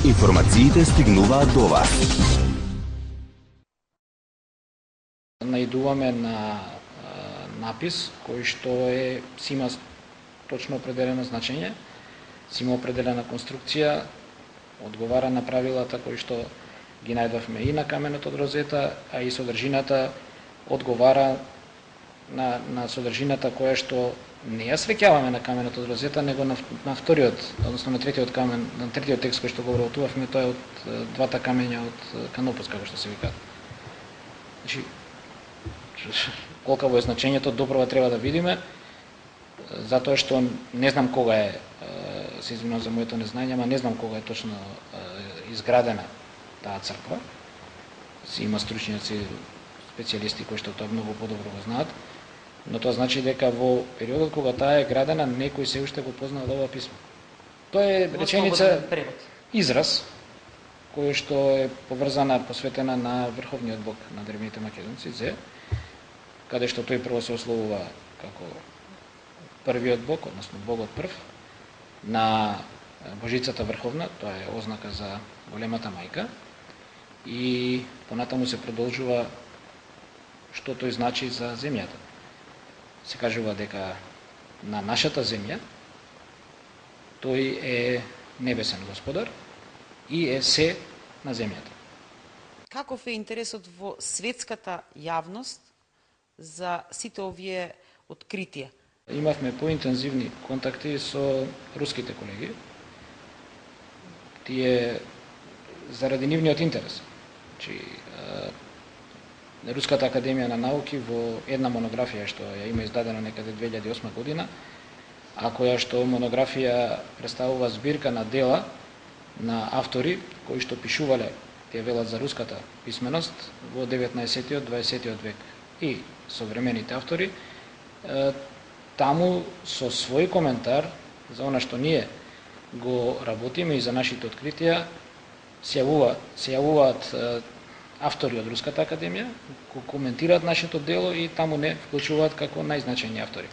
Информациите стигнуваат до вас. Наидуваме на напис кој што си има точно определено значење, си има определена конструкција, одговара на правилата кои што ги најдовме и на каменот од Розета, а и содржината одговара на содржината која што не ја среќаваме на каменот од Розета, него на вториот, односно на третиот камен, на третиот текст кој што го вработувавме, тоа е од двата камења од Канопус, како што се викаат. Значи, колкаво е значењето, добро треба да видиме, затоа што не знам кога се извинувам за моето незнање, ама не знам кога е точно изградена таа црква. Си има стручњаци, специјалисти кои што тоа многу подобро го знаат, но тоа значи дека во периодот кога таа е градена, некој се уште го познава ова писмо. Тоа е реченица, израз, кој што е поврзана, посветена на врховниот бог на древните македонци, Зе, каде што тој прво се ословува како првиот бог, односно богот прв, на Божицата Врховна, тоа е ознака за големата мајка, и понатаму се продолжува што тој значи за земјата. Се кажува дека на нашата земја тој е небесен господар и е се на земјата. Каков е интересот во светската јавност за сите овие откритија? Имавме поинтензивни контакти со руските колеги. Тие заради нивниот интерес. Значи, Руската академија на науки во една монографија што ја има издадена некаде 2008 година, а која што монографија представува збирка на дела на автори кои што пишувале, тие велат за руската писменост во 19-тиот, 20-тиот век и современите автори, таму со свој коментар за она што ние го работиме и за нашите откритија се јавуваат автори од Руската академија, кои коментираат нашето дело и таму не вклучуваат како најзначајни автори.